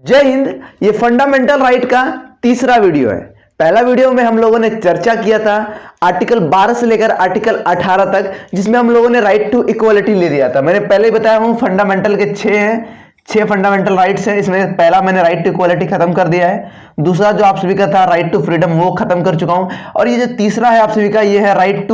जय हिंद। ये fundamental right का तीसरा वीडियो है। पहला वीडियो में हम लोगों ने चर्चा किया था आर्टिकल 12 से लेकर आर्टिकल 18 तक, जिसमें हम लोगों ने राइट टू इक्वलिटी ले लिया था। मैंने पहले ही बताया हूं फंडामेंटल के 6 फंडामेंटल राइट्स हैं। इसमें पहला मैंने राइट टू इक्वलिटी खत्म कर दिया है। दूसरा जो आप सभी का था राइट टू फ्रीडम, वो खत्म कर चुका हूं। और ये जो तीसरा है आप सभी का, ये है राइट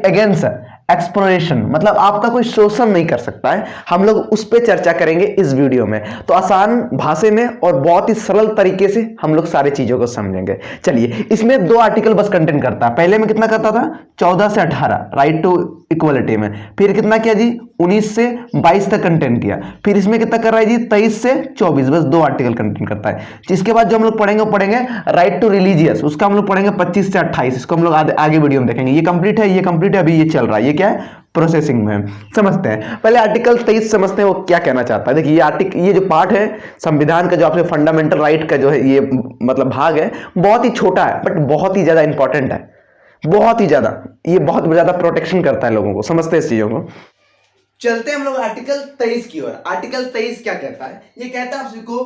अगेंस्ट एक्सप्लोरेशन, मतलब आपका कोई शोषण नहीं कर सकता है। हम लोग उस पर चर्चा करेंगे इस वीडियो में। तो आसान भाषा में और बहुत ही सरल तरीके से हम लोग सारी चीजों को समझेंगे। चलिए, इसमें 2 आर्टिकल बस कंटेंट करता है। पहले में कितना करता था? 14 से 18 राइट टू इक्वलिटी में। फिर कितना किया जी? 19 से 22 तक कंटेंट किया। फिर इसमें कितना कर रहा है जी? 23 से 24, बस 2 आर्टिकल कंटेंट करता है। जिसके बाद जो हम लोग पढ़ेंगे राइट टू रिलीजियस, उसका हम लोग पढ़ेंगे 25 से 28। इसको हम लोग आगे वीडियो में देखेंगे। ये कंप्लीट है, ये कंप्लीट है, अभी ये चल रहा है। ये क्या है? प्रोसेसिंग में। समझते हैं पहले आर्टिकल 23 समझते हैं वो क्या कहना चाहता है। देखिए ये जो पार्ट है संविधान का, जो आपसे फंडामेंटल राइट का जो है ये मतलब भाग है, बहुत ही छोटा है बट बहुत ही ज्यादा इंपॉर्टेंट है। बहुत ही ज्यादा, ये बहुत ज्यादा प्रोटेक्शन करता है लोगों को। समझते हैं इस चीजों को। चलते हैं हम लोग आर्टिकल 23 की ओर। आर्टिकल 23 क्या कहता है? ये कहता है आप सभी को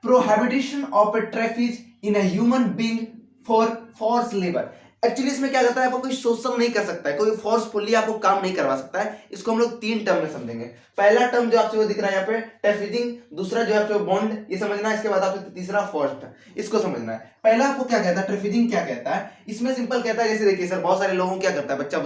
prohibition of traffic in a human being for force labour. Actually इसमें क्या कहता है? आपको कोई शोषण नहीं कर सकता है, कोई फोर्सफुली आपको काम नहीं करवा सकता है। इसको हम लोग 3 टर्म में समझेंगे। पहला टर्म जो आपसे वो दिख रहा है यहाँ पे ट्रैफिकिंग, दूसरा जो है आपको बॉन्ड, ये समझना है। इसके बाद आपको तीसरा फोर्स, इसको समझना है। पहला आपको क्या कहता है? ट्रैफिकिंग क्या कहता है? इसमें सिंपल कहता है, जैसे देखिए सर, बहुत सारे लोगों को क्या करता है, बच्चे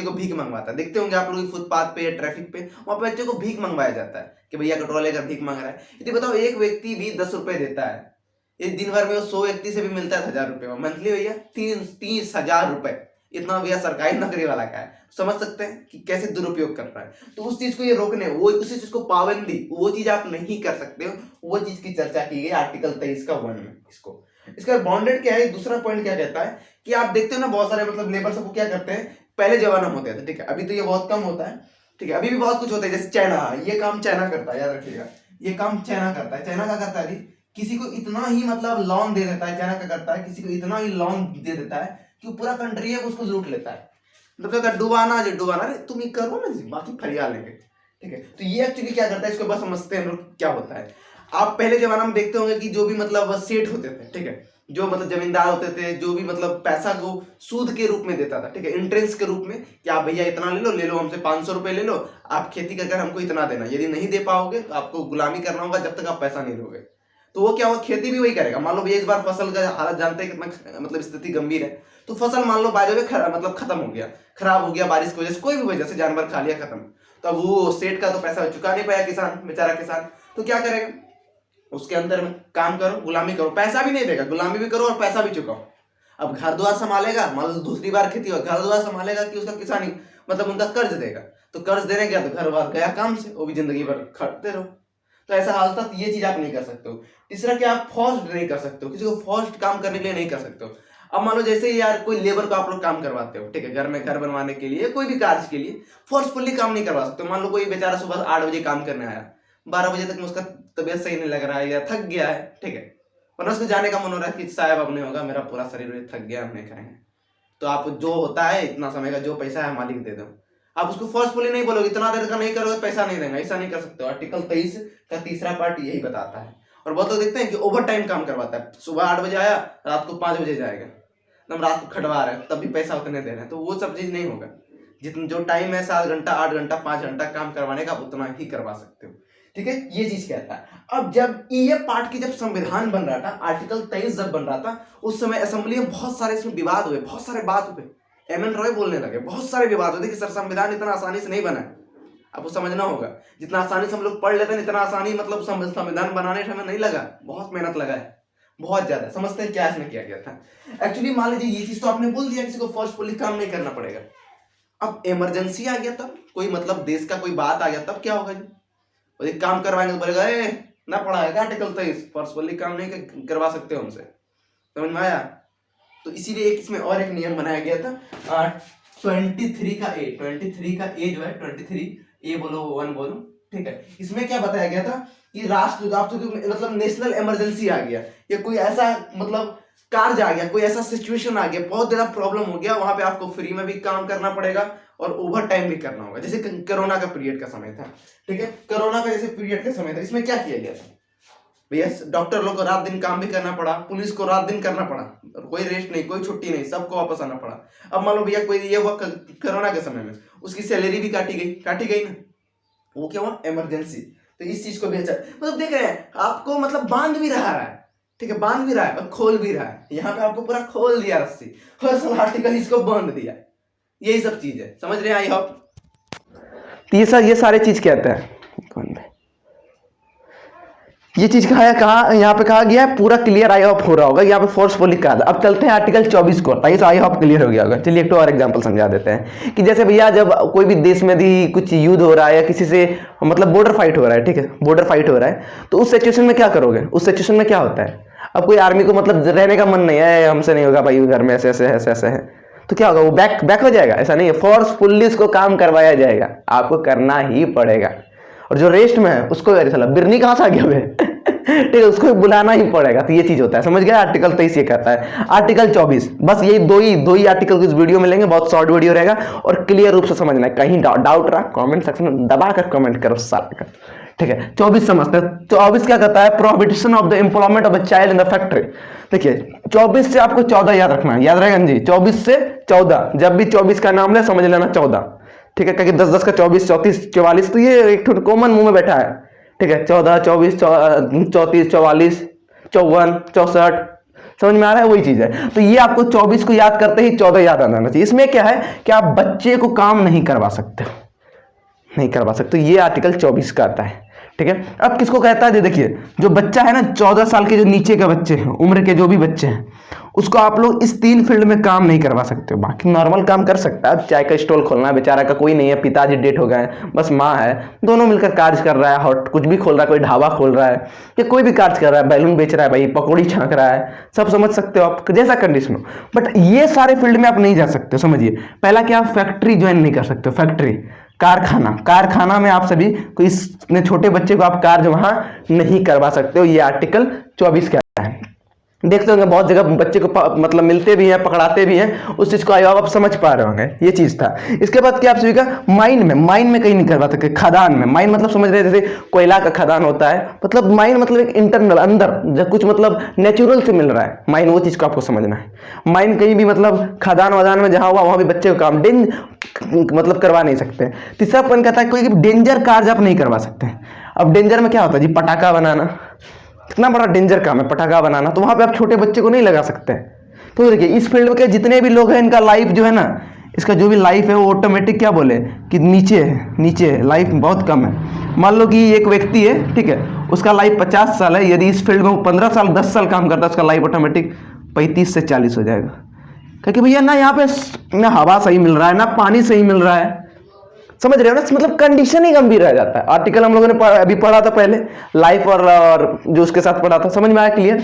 को भीख मंगवाता है। देखते होंगे आप लोग फुटपाथ पे या ट्रैफिक पे, वहां पे बच्चे को भीख मंगवाया जाता है कि भैया कटोरा लेकर भीख मांग रहा है। यदि बताओ एक व्यक्ति भी 10 रुपए देता है, एक दिन भर में वो 100 व्यक्ति से भी मिलता है 1000 रुपए मंथली, भैया 30,000 रुपए। इतना भैया सरकारी नौकरी वाला का है। समझ सकते हैं कि कैसे दुरुपयोग कर रहा है। तो उस चीज को ये रोकने, वो उसी चीज को पाबंदी, वो चीज आप नहीं कर सकते हो, वो चीज की चर्चा की गई आर्टिकल 23 का 1 में। इसका बॉन्डेड क्या है? दूसरा पॉइंट क्या कहता है कि आप देखते हो ना बहुत सारे मतलब लेबर सबको क्या करते हैं, पहले जमाना में होते थे, ठीक है, अभी तो ये बहुत कम होता है, ठीक है, अभी भी बहुत कुछ होता है। जैसे चाइना, ये काम चाइना करता है, याद रखिएगा, ये काम चाइना करता है। चाइना क्या करता है? किसी को इतना ही मतलब लोन दे देता है। चाइना क्या करता है? किसी को इतना ही लोन दे देता है कि पूरा कंट्री है उसको लूट लेता है। मतलब डुबाना रे तुम ही करो ना जी, बाकी फरिया लेंगे, ठीक है। तो ये एक्चुअली क्या करता है, इसको बस समझते हैं हम लोग क्या होता है। आप पहले जमाना में देखते होंगे कि जो भी मतलब सेठ होते थे, ठीक है, जो मतलब जमींदार होते थे, जो भी मतलब पैसा को सूद के रूप में देता था, ठीक है, इंटरेस्ट के रूप में, कि आप भैया इतना ले लो हमसे 500 रुपए ले लो, आप खेती कर हमको इतना देना, यदि नहीं दे पाओगे तो आपको गुलामी करना होगा जब तक आप पैसा नहीं दोगे। तो वो क्या होगा, खेती भी वही करेगा। मान लो भैया इस बार फसल का हालत जानते हैं कितना मतलब स्थिति गंभीर है, तो फसल मान लो बाय द वे मतलब खत्म हो गया, खराब हो गया बारिश की वजह से, कोई भी वजह से जानवर खा लिया, खत्म। तो अब वो सेठ का तो पैसा चुका नहीं पाया किसान, बेचारा किसान, तो क्या करेगा? उसके अंदर में काम करो, गुलामी करो, पैसा भी नहीं देगा, गुलामी भी करो और पैसा भी चुकाओ। अब घर द्वार संभालेगा, मान लो दूसरी बार खेती हो, घर द्वार संभालेगा कि उसका किसानी मतलब उनका कर्ज देगा, तो कर्ज देने गया तो घर बार गया काम से, वो भी जिंदगी भर खटते रहो। तो ऐसा हालत था, ये चीज आप नहीं कर सकते हो। तीसरा क्या, आप फोर्स्ड नहीं कर सकते हो, किसी को फोर्स्ड काम करने के लिए नहीं कर सकते हो। अब मान लो जैसे यार कोई लेबर को आप लोग काम करवाते हो, ठीक है, घर में घर बनवाने के लिए, कोई भी कार्य के लिए फोर्सफुली काम नहीं करवा सकते। मान लो कोई बेचारा सुबह 8 बजे काम करने आया, 12 बजे तक में उसका तबियत सही नहीं लग रहा है या थक गया है, ठीक है, वरना उसको जाने का मन हो रहा है कि साहब अब नहीं होगा, मेरा पूरा शरीर थक गया, हम नहीं खाएंगे, तो आप जो होता है इतना समय का जो पैसा है मालिक दे दो। आप उसको फोर्सफुली नहीं बोलोगे, इतना देर का नहीं करोगे पैसा नहीं देंगे, ऐसा नहीं कर सकते हो। आर्टिकल 23 का तीसरा पार्ट यही बताता है। और बहुत लोग देखते हैं कि ओवर टाइम काम करवाता है, सुबह 8 बजे आया, रात को 5 बजे जाएगा, एकदम रात को खटवा रहे हैं, तब भी पैसा उतने दे रहे हैं, तो वो सब चीज नहीं होगा। जितना जो टाइम है 7 घंटा 8 घंटा 5 घंटा काम करवाने का, उतना ही करवा सकते हो, ठीक है, ये चीज कहता है। अब जब ये पार्ट की जब संविधान बन रहा था, आर्टिकल 23 जब बन रहा था, उस समय असेंबली में बहुत सारे इसमें विवाद हुए, बहुत सारे बात हुए, एम एन रॉय बोलने लगे, बहुत सारे विवाद हुए। देखिए सर, संविधान इतना आसानी से नहीं बना है, आपको समझना होगा। जितना आसानी से हम लोग पढ़ लेते हैं, इतना आसानी मतलब संविधान बनाने में नहीं लगा, बहुत मेहनत लगा है, बहुत ज्यादा। समझते हैं क्या इसमें किया गया था। एक्चुअली मान लीजिए ये चीज तो आपने बोल दिया, किसी को फोर्सफुली काम नहीं करना पड़ेगा। अब इमरजेंसी आ गया, तब कोई मतलब देश का कोई बात आ गया, तब क्या होगा जी? और एक काम करवाएंगे तो बोलेगा ना पढ़ा है आर्टिकल 23, फोर्सफुली काम नहीं करवा सकते हमसे। समझ में आया? तो इसीलिए इसमें और एक नियम बनाया गया था, 23 का ए जो है 23 ए बोलो 1 बोलो, ठीक है। इसमें क्या बताया गया था कि राष्ट्र मतलब नेशनल इमरजेंसी आ गया, या कोई ऐसा मतलब कार्य आ गया, कोई ऐसा सिचुएशन आ गया, बहुत ज्यादा प्रॉब्लम हो गया, वहां पे आपको फ्री में भी काम करना पड़ेगा और ओवर टाइम भी करना होगा। जैसे कोरोना का पीरियड का समय था, ठीक है, कोरोना का जैसे पीरियड का समय था, इसमें क्या किया गया था? भैया डॉक्टर लोग को रात दिन काम भी करना पड़ा, पुलिस को रात दिन करना पड़ा, कोई रेस्ट नहीं, कोई छुट्टी नहीं, सबको वापस आना पड़ा। अब मान लो भैया कोई ये हुआ कोरोना के समय में, उसकी सैलरी भी काटी गई ना, वो क्या हुआ, इमरजेंसी। तो इस चीज को भी अच्छा मतलब देख रहे हैं आपको, मतलब बांध भी रहा है, ठीक है, बांध भी रहा है और खोल भी रहा है। यहाँ पे आपको पूरा खोल दिया रस्सी, और आर्टिकल इसको बांध दिया, यही सब चीज है, समझ रहे हैं आई होप। ये सारे चीज कहते हैं, ये चीज कहा यहाँ पे कहा गया है, पूरा क्लियर आई होप हो रहा होगा, यहाँ पे फोर्सफुली कहा था। अब चलते हैं आर्टिकल 24 को, ताकि आई होप क्लियर हो गया होगा। चलिए एक तो और एग्जांपल समझा देते हैं कि जैसे भैया जब कोई भी देश में भी कुछ युद्ध हो रहा है या किसी से मतलब बॉर्डर फाइट हो रहा है, ठीक है, बॉर्डर फाइट हो रहा है, तो उस सिचुएशन में क्या करोगे? उस सिचुएशन में क्या होता है, अब कोई आर्मी को मतलब रहने का मन नहीं है, हमसे नहीं होगा भाई, घर में ऐसे ऐसे है, तो क्या होगा, वो बैक हो जाएगा? ऐसा नहीं है, फोर्सफुली उसको काम करवाया जाएगा, आपको करना ही पड़ेगा। और जो रेस्ट में है उसको, अरे साला बिरनी कहां से आ गया भाई ठीक है, उसको बुलाना ही पड़ेगा। तो ये चीज होता है, समझ गया? आर्टिकल 23 ये कहता है। आर्टिकल 24, बस यही दो ही आर्टिकल इस वीडियो में लेंगे, बहुत शॉर्ट वीडियो रहेगा और क्लियर रूप से समझना है। कहीं डाउट रहा कमेंट सेक्शन में दबा कर कमेंट करो साला का, ठीक है। 24 समझते हैं। 24 क्या कहता है? Prohibition of the employment of a child in the factory. देखिए 24 से आपको 14 याद रखना है, याद रहेगा जी, 24 से 14, जब भी 24 का नाम ले समझ लेना 14, ठीक है, क्योंकि 10 का 24, 34, 44, तो ये एक कॉमन मुंह में बैठा है, ठीक है। 14, 24, 34, 44, 54, 64, समझ में आ रहा है? वही चीज है। तो ये आपको 24 को याद करते ही 14 याद आ जाना चाहिए। इसमें क्या है कि आप बच्चे को काम नहीं करवा सकते, नहीं करवा सकते, ये आर्टिकल 24 का आता है, ठीक है। अब किसको कहता है? देखिए जो बच्चा है ना, 14 साल के जो नीचे के बच्चे हैं, उम्र के जो भी बच्चे हैं, उसको आप लोग इस 3 फील्ड में काम नहीं करवा सकते हो। बाकी नॉर्मल काम कर सकता है, अब चाय का स्टॉल खोलना है, बेचारा का कोई नहीं है, पिताजी डेट हो गए, बस माँ है, दोनों मिलकर कार्य कर रहा है, हॉट कुछ भी खोल रहा है, कोई ढाबा खोल रहा है या कोई भी कार्य कर रहा है, बैलून बेच रहा है भाई, पकौड़ी छांक रहा है, सब समझ सकते हो आप, जैसा कंडीशन हो। बट ये सारे फील्ड में आप नहीं जा सकते, समझिए। पहला क्या, आप फैक्ट्री ज्वाइन नहीं कर सकते, फैक्ट्री, कारखाना में आप सभी कोई इतने छोटे बच्चे को आप कार्य वहां नहीं करवा सकते हो, ये आर्टिकल 24 कहता है। देखते होंगे बहुत जगह बच्चे को मतलब मिलते भी हैं, पकड़ाते भी हैं, उस चीज को आप समझ पा रहे होंगे, ये चीज था। इसके बाद क्या आप सभी का माइन में कहीं नहीं करवा सकते। खदान में, माइन मतलब समझ रहे, जैसे कोयला का खदान होता है, मतलब माइन मतलब एक इंटरनल, अंदर जब कुछ मतलब नेचुरल से मिल रहा है माइन, वो चीज को आपको समझना है। माइन कहीं भी मतलब खदान वदान में जहां हुआ वहां भी बच्चे को काम मतलब करवा नहीं सकते। तीसरा पॉइंट कहता है कोई डेंजर कार्य आप नहीं करवा सकते। अब डेंजर में क्या होता है जी, पटाखा बनाना, कितना बड़ा डेंजर काम है पटाखा बनाना, तो वहां पे आप छोटे बच्चे को नहीं लगा सकते। तो देखिए इस फील्ड में जितने भी लोग हैं, इनका लाइफ जो है ना, इसका जो भी लाइफ है वो ऑटोमेटिक क्या बोले कि नीचे है, लाइफ बहुत कम है। मान लो कि एक व्यक्ति है, ठीक है, उसका लाइफ 50 साल है, यदि इस फील्ड में वो 15 साल 10 साल काम करता है, उसका लाइफ ऑटोमेटिक 35 से 40 हो जाएगा। क्योंकि भैया ना यहाँ पे ना हवा सही मिल रहा है, ना पानी सही मिल रहा है, समझ रहे हो ना, मतलब कंडीशन ही गंभीर रह जाता है। आर्टिकल हम लोगों ने अभी पढ़ा था पहले, लाइफ और जो उसके साथ पढ़ा था, समझ में आया? क्लियर?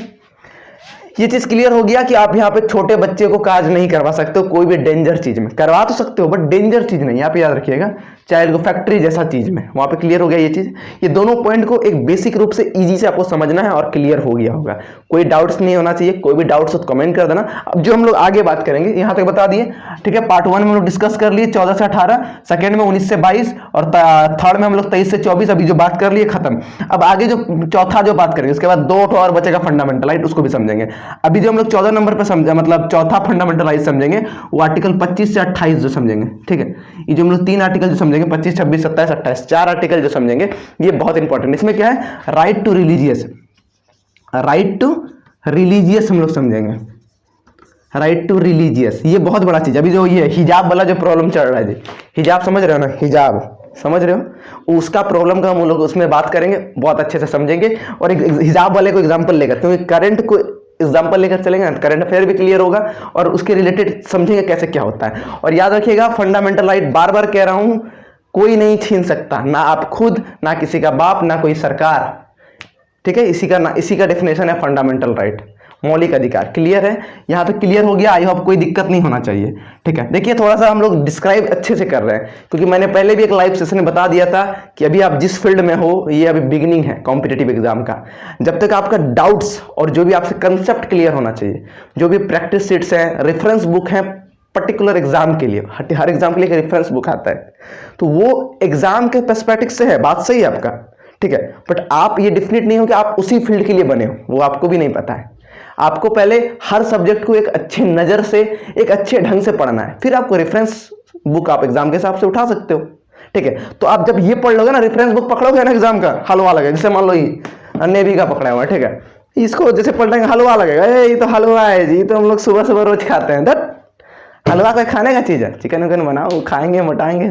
ये चीज क्लियर हो गया कि आप यहाँ पे छोटे बच्चे को कार्य नहीं करवा सकते हो, कोई भी डेंजर चीज में करवा तो सकते हो बट डेंजर चीज नहीं, यहाँ पे याद रखिएगा, चाइल्ड को फैक्ट्री जैसा चीज में, वहां पे क्लियर हो गया ये चीज। ये दोनों पॉइंट को एक बेसिक रूप से इजी से आपको समझना है और क्लियर हो गया होगा, कोई डाउट्स नहीं होना चाहिए। कोई भी डाउट्स हो तो कमेंट कर देना। अब जो हम लोग आगे बात करेंगे यहाँ तक बता दिए, ठीक है। पार्ट 1 में हम लोग डिस्कस कर लिए 14 से 18, सेकेंड में 19 से 22 और थर्ड में हम लोग 23 से 24 अभी जो बात कर लिए खत्म। अब आगे जो चौथा जो बात करेंगे, उसके बाद 2 और बचेगा फंडामेंटल राइट, उसको भी समझेंगे। अभी जो हम लोग 14 नंबर पे समझा, मतलब चौथा फंडामेंटल राइट समझेंगे, वो आर्टिकल 25 से 28 जो समझेंगे, ठीक है। ये जो हम लोग 3 आर्टिकल जो समझेंगे, 25, 26, 27, 28, 4 आर्टिकल जो समझेंगे, ये बहुत इंपॉर्टेंट। इसमें क्या है, राइट टू रिलीजियस हम लोग समझेंगे, राइट टू रिलीजियस, ये बहुत बड़ा चीज। अभी जो ये हिजाब वाला जो प्रॉब्लम चल रहा है जी, हिजाब समझ रहे हो ना, हिजाब समझ रहे हो, उसका प्रॉब्लम का हम लोग उसमें बात करेंगे, बहुत अच्छे से समझेंगे। और एक हिजाब वाले को एग्जांपल लेकर, क्योंकि करंट को एग्जांपल लेकर चलेंगे ना, करंट अफेयर भी क्लियर होगा और उसके रिलेटेड समझेंगे कैसे क्या होता है। और याद रखिएगा फंडामेंटल राइट, बार बार कह रहा हूं, कोई नहीं छीन सकता, ना आप खुद, ना किसी का बाप, ना कोई सरकार, ठीक है। इसी का डेफिनेशन है फंडामेंटल राइट, मौलिक अधिकार। क्लियर है? यहाँ पे क्लियर हो गया, आई होप कोई दिक्कत नहीं होना चाहिए, ठीक है। देखिए थोड़ा सा हम लोग डिस्क्राइब अच्छे से कर रहे हैं, क्योंकि मैंने पहले भी एक लाइव सेशन में बता दिया था कि अभी आप जिस फील्ड में हो, ये अभी बिगिनिंग है कॉम्पिटिटिव एग्जाम का। जब तक आपका डाउट्स और जो भी आपसे कंसेप्ट क्लियर होना चाहिए, जो भी प्रैक्टिस शीट्स हैं, रेफरेंस बुक है पर्टिकुलर एग्जाम के लिए, हर एग्जाम के लिए रेफरेंस बुक आता है, तो वो एग्जाम के पर्सपेक्टिव से है, बात सही है आपका, ठीक है, बट आप ये डिफिनेट नहीं हो कि आप उसी फील्ड के लिए बने हो, वो आपको भी नहीं पता है। आपको पहले हर सब्जेक्ट को एक अच्छी नज़र से, एक अच्छे ढंग से पढ़ना है, फिर आपको रेफरेंस बुक आप एग्जाम के हिसाब से उठा सकते हो। ठीक है, तो आप जब ये पढ़ लोगे ना, रेफरेंस बुक पकड़ोगे ना एग्जाम का, हलवा लगेगा। जैसे मान लो ये नेवी का पकड़ा हुआ है, ठीक है, इसको जैसे पढ़ लेंगे हलवा लगेगा, ये तो हलवा है जी, तो हम लोग सुबह सुबह रोज खाते हैं। दट हलवा कोई खाने का चीज़ है? चिकन विकन बनाओ, खाएंगे मोटाएंगे।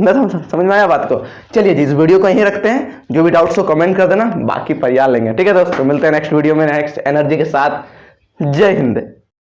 समझ में आया बात को? चलिए जी, इस वीडियो को यहीं रखते हैं। जो भी डाउट्स हो कमेंट कर देना, बाकी परियार लेंगे। ठीक है दोस्तों, मिलते हैं नेक्स्ट वीडियो में नेक्स्ट एनर्जी के साथ। जय हिंद।